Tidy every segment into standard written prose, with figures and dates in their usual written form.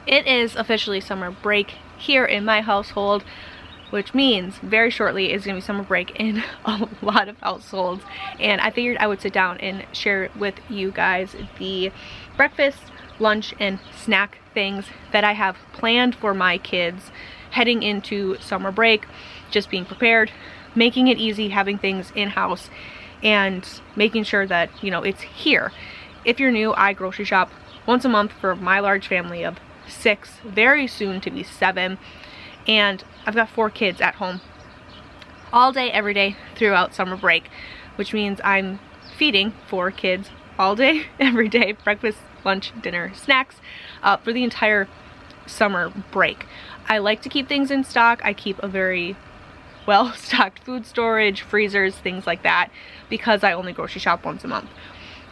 It is officially summer break here in my household, which means very shortly is going to be summer break in a lot of households. And I figured I would sit down and share with you guys the breakfast, lunch, and snack things that I have planned for my kids heading into summer break, just being prepared, making it easy, having things in-house, and making sure that, you know, it's here. If you're new, I grocery shop once a month for my large family of 6, very soon to be 7, and I've got 4 kids at home all day, every day throughout summer break, which means I'm feeding 4 kids all day, every day, breakfast, lunch, dinner, snacks, for the entire summer break. I like to keep things in stock. I keep a very well-stocked food storage, freezers, things like that, because I only grocery shop once a month.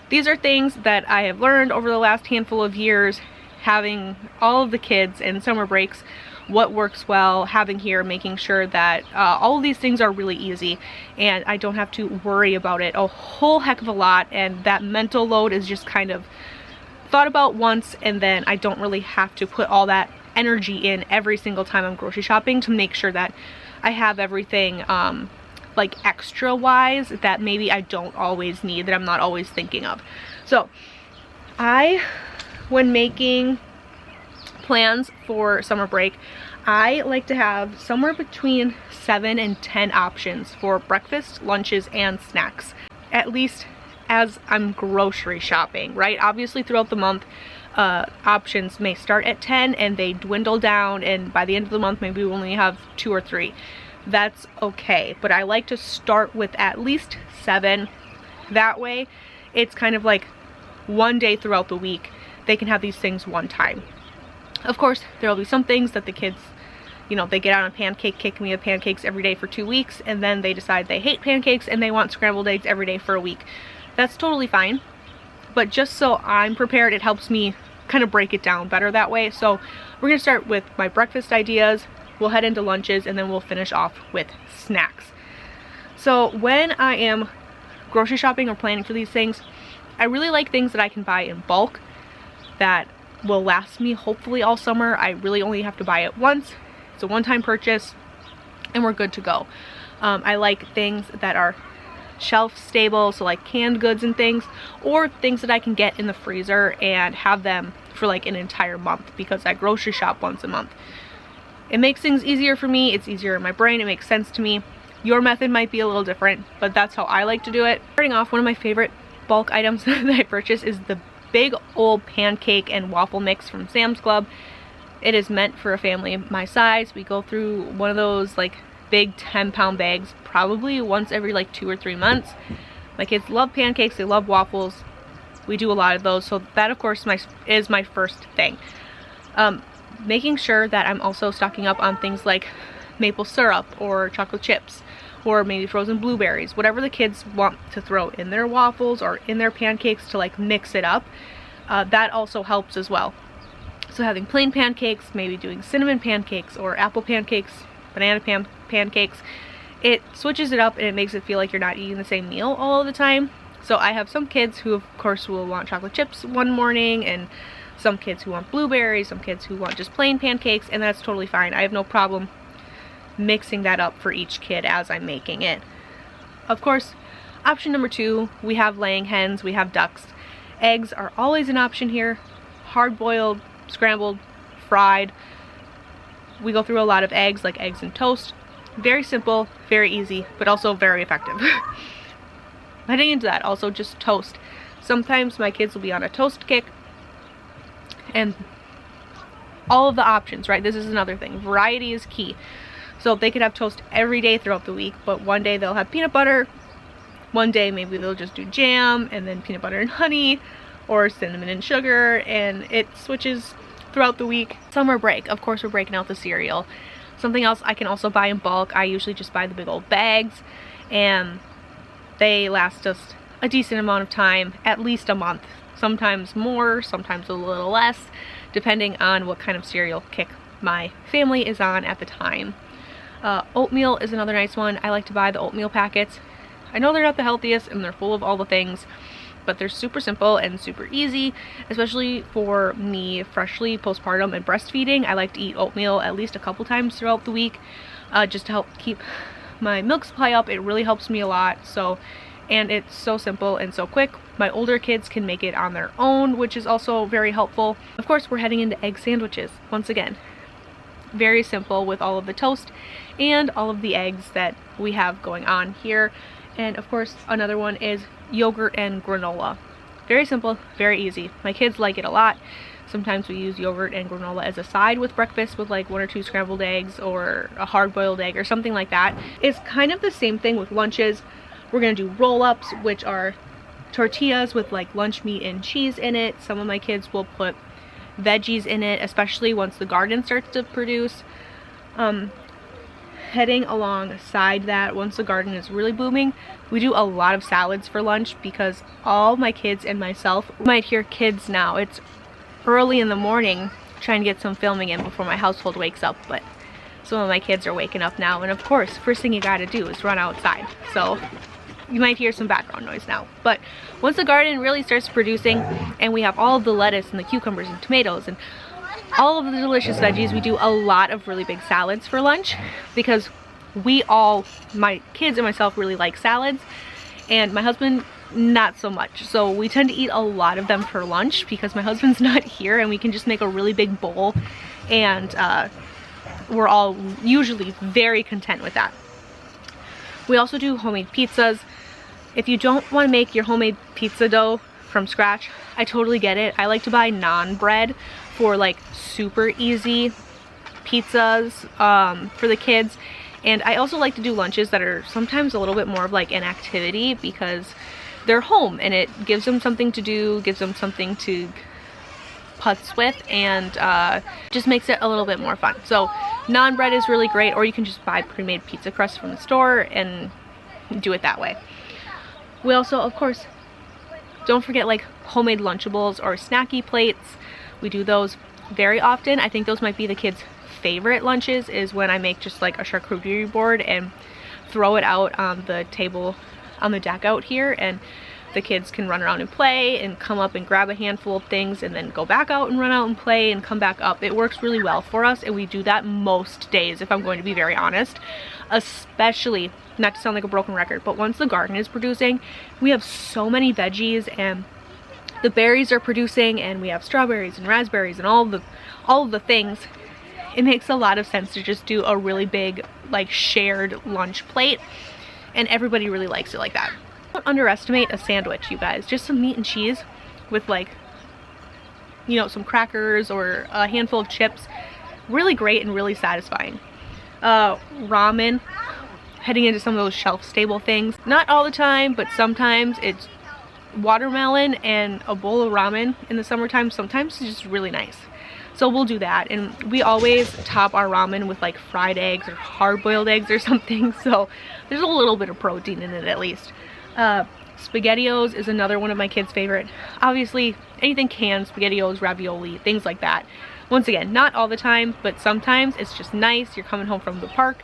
These are things that I have learned over the last handful of years, having all of the kids and summer breaks, what works well, having here, making sure that all of these things are really easy and I don't have to worry about it a whole heck of a lot, and that mental load is just kind of thought about once, and then I don't really have to put all that energy in every single time I'm grocery shopping to make sure that I have everything like extra wise that maybe I don't always need, that I'm not always thinking of. So when making plans for summer break, I like to have somewhere between 7 and 10 options for breakfast, lunches, and snacks, at least as I'm grocery shopping, right? Obviously throughout the month, options may start at 10 and they dwindle down, and by the end of the month maybe we only have 2 or 3. That's okay, but I like to start with at least 7. That way it's kind of like one day throughout the week they can have these things one time. Of course, there will be some things that the kids, you know, they get on a pancake kick, and we have pancakes every day for 2 weeks, and then they decide they hate pancakes and they want scrambled eggs every day for a week. That's totally fine, but just so I'm prepared, it helps me kind of break it down better that way. So we're gonna start with my breakfast ideas, we'll head into lunches, and then we'll finish off with snacks. So when I am grocery shopping or planning for these things, I really like things that I can buy in bulk that will last me hopefully all summer. I really only have to buy it once. It's a one-time purchase and we're good to go. I like things that are shelf stable, so like canned goods and things, or things that I can get in the freezer and have them for like an entire month, because I grocery shop once a month. It makes things easier for me, it's easier in my brain, it makes sense to me. Your method might be a little different, but that's how I like to do it. Starting off, one of my favorite bulk items that I purchase is the big old pancake and waffle mix from Sam's Club. It is meant for a family my size. We go through one of those like big 10-pound bags probably once every like 2 or 3 months. My kids love pancakes, they love waffles. We do a lot of those, so that of course is my first thing. Making sure that I'm also stocking up on things like maple syrup or chocolate chips, or maybe frozen blueberries, whatever the kids want to throw in their waffles or in their pancakes to like mix it up. That also helps as well. So having plain pancakes, maybe doing cinnamon pancakes or apple pancakes, banana pancakes, it switches it up and it makes it feel like you're not eating the same meal all of the time. So I have some kids who of course will want chocolate chips one morning, and some kids who want blueberries, some kids who want just plain pancakes, and that's totally fine. I have no problem mixing that up for each kid as I'm making it. Of course, option number 2, we have laying hens, we have ducks. Eggs are always an option here. Hard-boiled, scrambled, fried. We go through a lot of eggs, like eggs and toast. Very simple, very easy, but also very effective. Heading into that, also just toast. Sometimes my kids will be on a toast kick, and all of the options, right? This is another thing. Variety is key. So they could have toast every day throughout the week, but one day they'll have peanut butter, one day maybe they'll just do jam, and then peanut butter and honey, or cinnamon and sugar, and it switches throughout the week. Summer break, of course we're breaking out the cereal. Something else I can also buy in bulk, I usually just buy the big old bags, and they last us a decent amount of time, at least a month. Sometimes more, sometimes a little less, depending on what kind of cereal kick my family is on at the time. Oatmeal is another nice one. I like to buy the oatmeal packets. I know they're not the healthiest and they're full of all the things, but they're super simple and super easy, especially for me freshly postpartum and breastfeeding. I like to eat oatmeal at least a couple times throughout the week, just to help keep my milk supply up. It really helps me a lot. So, and it's so simple and so quick. My older kids can make it on their own, which is also very helpful. Of course, we're heading into egg sandwiches once again. Very simple with all of the toast and all of the eggs that we have going on here. And of course, another one is yogurt and granola. Very simple, very easy. My kids like it a lot. Sometimes we use yogurt and granola as a side with breakfast with like 1 or 2 scrambled eggs or a hard-boiled egg or something like that. It's kind of the same thing with lunches. We're gonna do roll-ups, which are tortillas with like lunch meat and cheese in it. Some of my kids will put veggies in it, especially once the garden starts to produce. Heading alongside that, once the garden is really booming, we do a lot of salads for lunch because all my kids and myself, you might hear kids now. It's early in the morning trying to get some filming in before my household wakes up, but some of my kids are waking up now, and of course, first thing you gotta do is run outside. So you might hear some background noise now, but once the garden really starts producing and we have all of the lettuce and the cucumbers and tomatoes and all of the delicious veggies, we do a lot of really big salads for lunch because we all, my kids and myself, really like salads, and my husband not so much. So we tend to eat a lot of them for lunch because my husband's not here, and we can just make a really big bowl, and we're all usually very content with that. We also do homemade pizzas. If you don't want to make your homemade pizza dough from scratch, I totally get it. I like to buy naan bread for like super easy pizzas for the kids. And I also like to do lunches that are sometimes a little bit more of like an activity because they're home and it gives them something to do, gives them something to putz with, and just makes it a little bit more fun. So naan bread is really great, or you can just buy pre-made pizza crust from the store and do it that way. We also, of course, don't forget like homemade Lunchables or snacky plates. We do those very often. I think those might be the kids' favorite lunches, is when I make just like a charcuterie board and throw it out on the table on the deck out here, and the kids can run around and play and come up and grab a handful of things and then go back out and run out and play and come back up. It works really well for us, and we do that most days, if I'm going to be very honest. Especially, not to sound like a broken record, but once the garden is producing, we have so many veggies and the berries are producing, and we have strawberries and raspberries and all of the things. It makes a lot of sense to just do a really big like shared lunch plate, and everybody really likes it like that. Don't underestimate a sandwich, you guys. Just some meat and cheese with like, you know, some crackers or a handful of chips. Really great and really satisfying. Ramen, heading into some of those shelf-stable things. Not all the time, but sometimes it's watermelon and a bowl of ramen in the summertime. Sometimes it's just really nice. So we'll do that, and we always top our ramen with like fried eggs or hard-boiled eggs or something, so there's a little bit of protein in it at least. SpaghettiOs is another one of my kids' favorite. Obviously, anything canned, SpaghettiOs, ravioli, things like that. Once again, not all the time, but sometimes it's just nice. You're coming home from the park,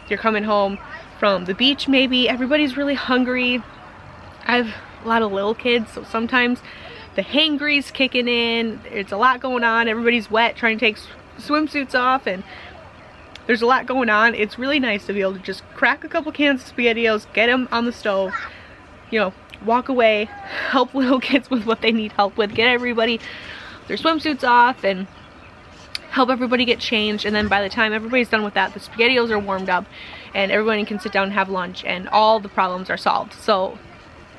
you're coming home from the beach maybe, everybody's really hungry. I have a lot of little kids, so sometimes the hangry's kicking in, it's a lot going on, everybody's wet trying to take swimsuits off, and there's a lot going on. It's really nice to be able to just crack a couple cans of SpaghettiOs, get them on the stove, you know, walk away, help little kids with what they need help with, get everybody their swimsuits off, and help everybody get changed, and then by the time everybody's done with that, the SpaghettiOs are warmed up, and everybody can sit down and have lunch, and all the problems are solved. So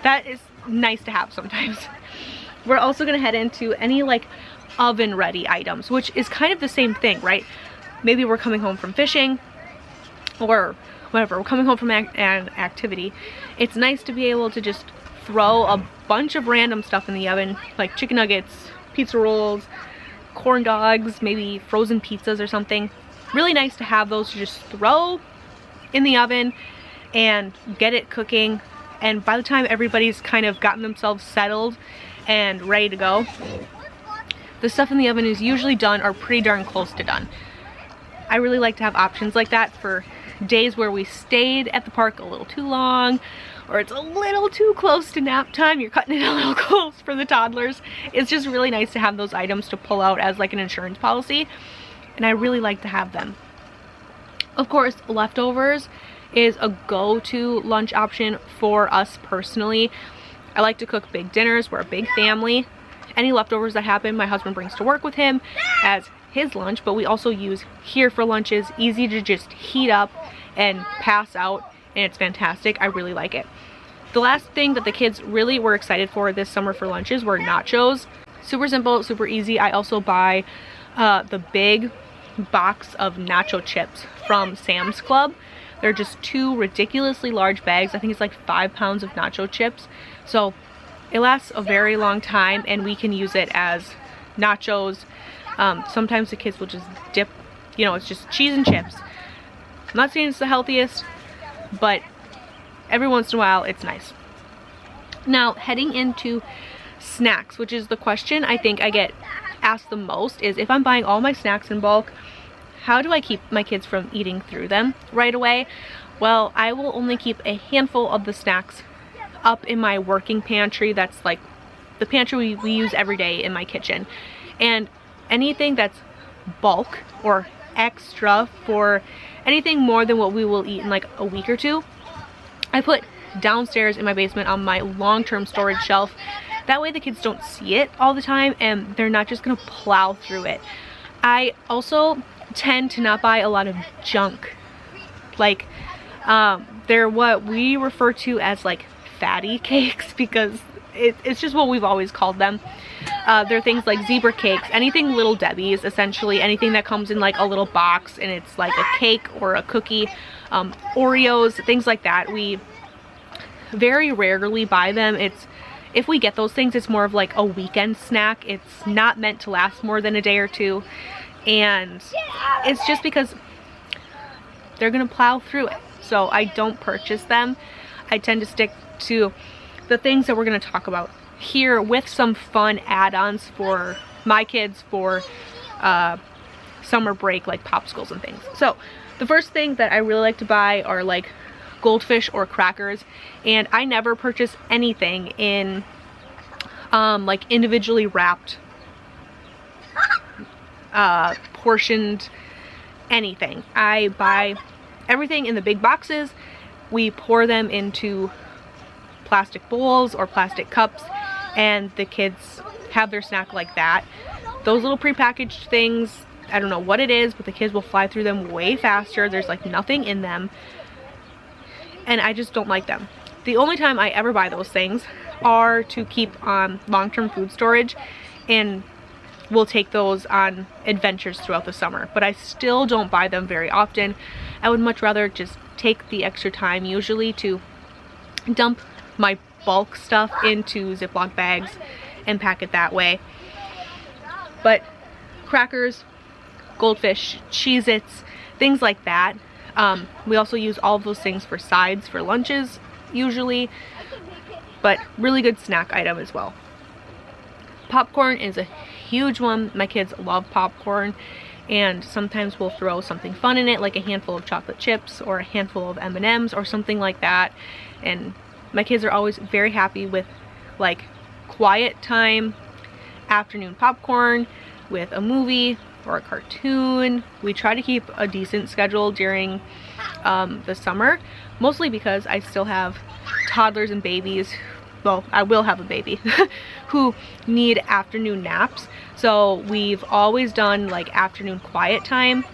that is nice to have sometimes. We're also gonna head into any like oven ready items, which is kind of the same thing, right? Maybe we're coming home from fishing or whatever, we're coming home from an activity. It's nice to be able to just throw a bunch of random stuff in the oven, like chicken nuggets, pizza rolls, corn dogs, maybe frozen pizzas or something. Really nice to have those to just throw in the oven and get it cooking, and by the time everybody's kind of gotten themselves settled and ready to go, the stuff in the oven is usually done or pretty darn close to done. I really like to have options like that for days where we stayed at the park a little too long, or it's a little too close to nap time, you're cutting it a little close for the toddlers. It's just really nice to have those items to pull out as like an insurance policy, and I really like to have them. Of course, leftovers is a go-to lunch option for us personally. I like to cook big dinners. We're a big family. Any leftovers that happen, my husband brings to work with him as his lunch, but we also use here for lunches. Easy to just heat up and pass out, and it's fantastic. I really like it. The last thing that the kids really were excited for this summer for lunches were nachos. Super simple, super easy. I also buy the big box of nacho chips from Sam's Club. They're just 2 ridiculously large bags. I think it's like 5 pounds of nacho chips. So it lasts a very long time, and we can use it as nachos. Sometimes the kids will just dip, you know, it's just cheese and chips. I'm not saying it's the healthiest, but every once in a while it's nice. Now, heading into snacks, which is the question I think I get asked the most, is if I'm buying all my snacks in bulk, how do I keep my kids from eating through them right away? Well, I will only keep a handful of the snacks up in my working pantry. That's like the pantry we use every day in my kitchen. And anything that's bulk or extra for anything more than what we will eat in like a week or two, I put downstairs in my basement on my long-term storage shelf. That way the kids don't see it all the time and they're not just gonna plow through it. I also tend to not buy a lot of junk. Like they're what we refer to as like fatty cakes, because it's just what we've always called them. They're things like zebra cakes, anything Little Debbie's, essentially anything that comes in like a little box and it's like a cake or a cookie, Oreos, things like that. We very rarely buy them. If we get those things, it's more of like a weekend snack. It's not meant to last more than a day or two, and it's just because they're gonna plow through it. So I don't purchase them. I tend to stick to the things that we're gonna talk about here, with some fun add-ons for my kids for summer break, like popsicles and things. So the first thing that I really like to buy are like goldfish or crackers, and I never purchase anything in like individually wrapped portioned anything. I buy everything in the big boxes. We pour them into plastic bowls or plastic cups, and the kids have their snack like that. Those little prepackaged things, I don't know what it is, but the kids will fly through them way faster. There's like nothing in them, and I just don't like them. The only time I ever buy those things are to keep on long-term food storage, and we'll take those on adventures throughout the summer, but I still don't buy them very often. I would much rather just take the extra time usually to dump my bulk stuff into Ziploc bags and pack it that way. But crackers, goldfish, Cheez-Its, things like that. We also use all of those things for sides for lunches usually, but really good snack item as well. Popcorn is a huge one. My kids love popcorn, and sometimes we'll throw something fun in it, like a handful of chocolate chips or a handful of M&Ms or something like that. And my kids are always very happy with like quiet time afternoon popcorn with a movie or a cartoon. We try to keep a decent schedule during the summer, mostly because I still have toddlers and babies. Well, I will have a baby who need afternoon naps. So we've always done like afternoon quiet time,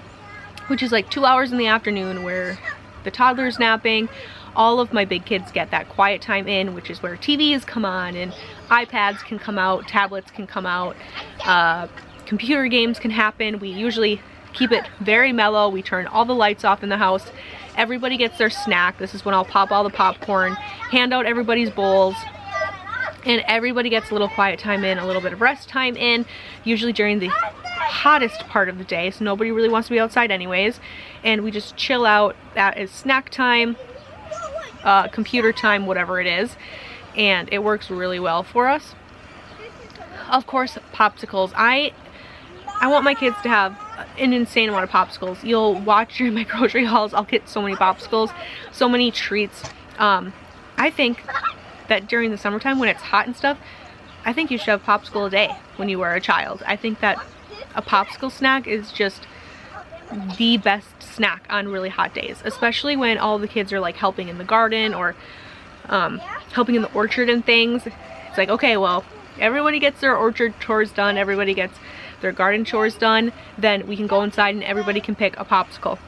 which is like 2 hours in the afternoon where the toddler's napping. All of my big kids get that quiet time in, which is where TVs come on and iPads can come out, tablets can come out, computer games can happen. We usually keep it very mellow. We turn all the lights off in the house. Everybody gets their snack. This is when I'll pop all the popcorn, hand out everybody's bowls, and everybody gets a little quiet time in, a little bit of rest time in, usually during the hottest part of the day, so nobody really wants to be outside anyways, and we just chill out. That is snack time, computer time, whatever it is, and it works really well for us. Of course, popsicles. I want my kids to have an insane amount of popsicles. You'll watch during my grocery hauls, I'll get so many popsicles, so many treats. I think that during the summertime when it's hot and stuff, I think you should have popsicle a day when you were a child. I think that a popsicle snack is just the best snack on really hot days, especially when all the kids are like helping in the garden or helping in the orchard and things. It's like, okay, well, everybody gets their orchard chores done, everybody gets their garden chores done, then we can go inside and everybody can pick a popsicle.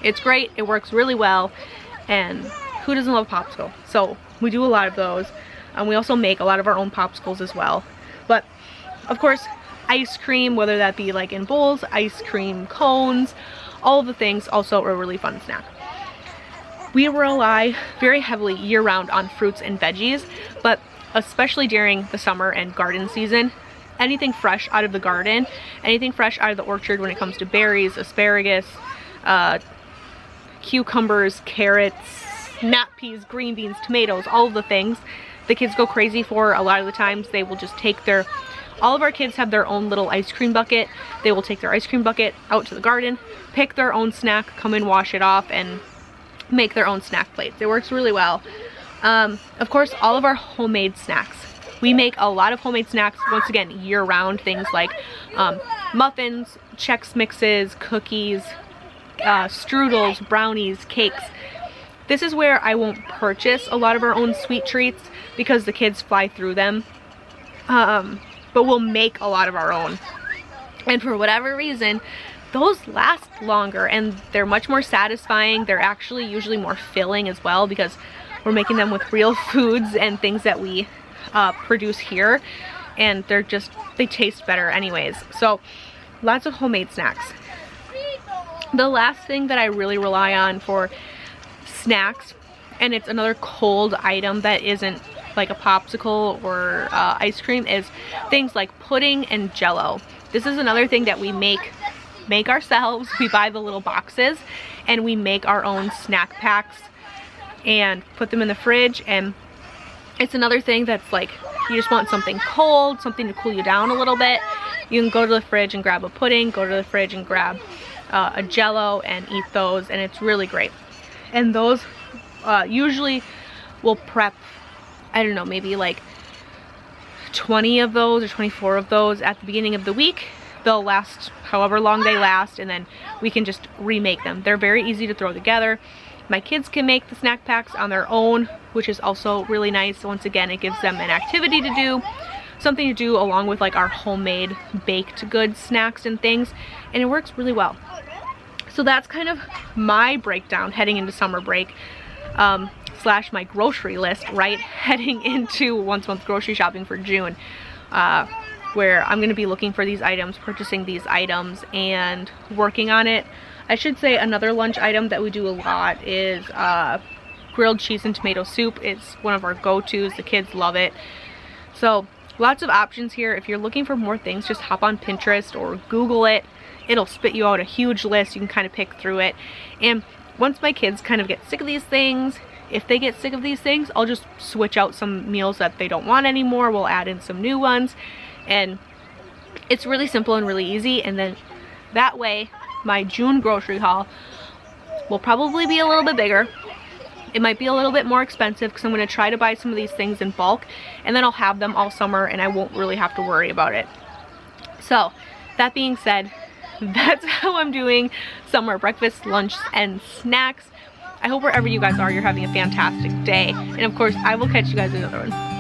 It's great, it works really well, and who doesn't love popsicle? So we do a lot of those. We also make a lot of our own popsicles as well. But of course, ice cream, whether that be like in bowls, ice cream cones, all of the things, also a really fun snack. We rely very heavily year-round on fruits and veggies, but especially during the summer and garden season, anything fresh out of the garden, anything fresh out of the orchard when it comes to berries, asparagus, cucumbers, carrots, snap peas, green beans, tomatoes, all of the things the kids go crazy for. A lot of the times they will just take their, all of our kids have their own little ice cream bucket. They will take their ice cream bucket out to the garden, pick their own snack, come in, wash it off, and make their own snack plates. It works really well. Of course, all of our homemade snacks. We make a lot of homemade snacks, once again, year-round. Things like muffins, Chex Mixes, cookies, strudels, brownies, cakes. This is where I won't purchase a lot of our own sweet treats because the kids fly through them. But we'll make a lot of our own. And for whatever reason, those last longer and they're much more satisfying. They're actually usually more filling as well because we're making them with real foods and things that we produce here. And they're just, they taste better anyways. So lots of homemade snacks. The last thing that I really rely on for snacks, and it's another cold item that isn't like a popsicle or ice cream, is things like pudding and jello. This is another thing that we make ourselves. We buy the little boxes and we make our own snack packs and put them in the fridge. And it's another thing that's like, you just want something cold, something to cool you down a little bit. You can go to the fridge and grab a pudding, go to the fridge and grab a jello and eat those, and it's really great. And those usually will prep, I don't know, maybe like 20 of those or 24 of those at the beginning of the week. They'll last however long they last, and then we can just remake them. They're very easy to throw together. My kids can make the snack packs on their own, which is also really nice. Once again, it gives them an activity to do, something to do along with like our homemade baked goods, snacks and things, and it works really well. So that's kind of my breakdown heading into summer break, slash my grocery list, right? Heading into once a month grocery shopping for June, where I'm gonna be looking for these items, purchasing these items, and working on it. I should say another lunch item that we do a lot is grilled cheese and tomato soup. It's one of our go-tos. The kids love it. So lots of options here. If you're looking for more things, just hop on Pinterest or Google it. It'll spit you out a huge list. You can kind of pick through it. And once my kids kind of get sick of these things, if they get sick of these things, I'll just switch out some meals that they don't want anymore. We'll add in some new ones. And it's really simple and really easy. And then that way, my June grocery haul will probably be a little bit bigger. It might be a little bit more expensive because I'm going to try to buy some of these things in bulk, and then I'll have them all summer and I won't really have to worry about it. So that being said, that's how I'm doing summer breakfast, lunch, and snacks. I hope wherever you guys are, you're having a fantastic day. And of course, I will catch you guys in another one.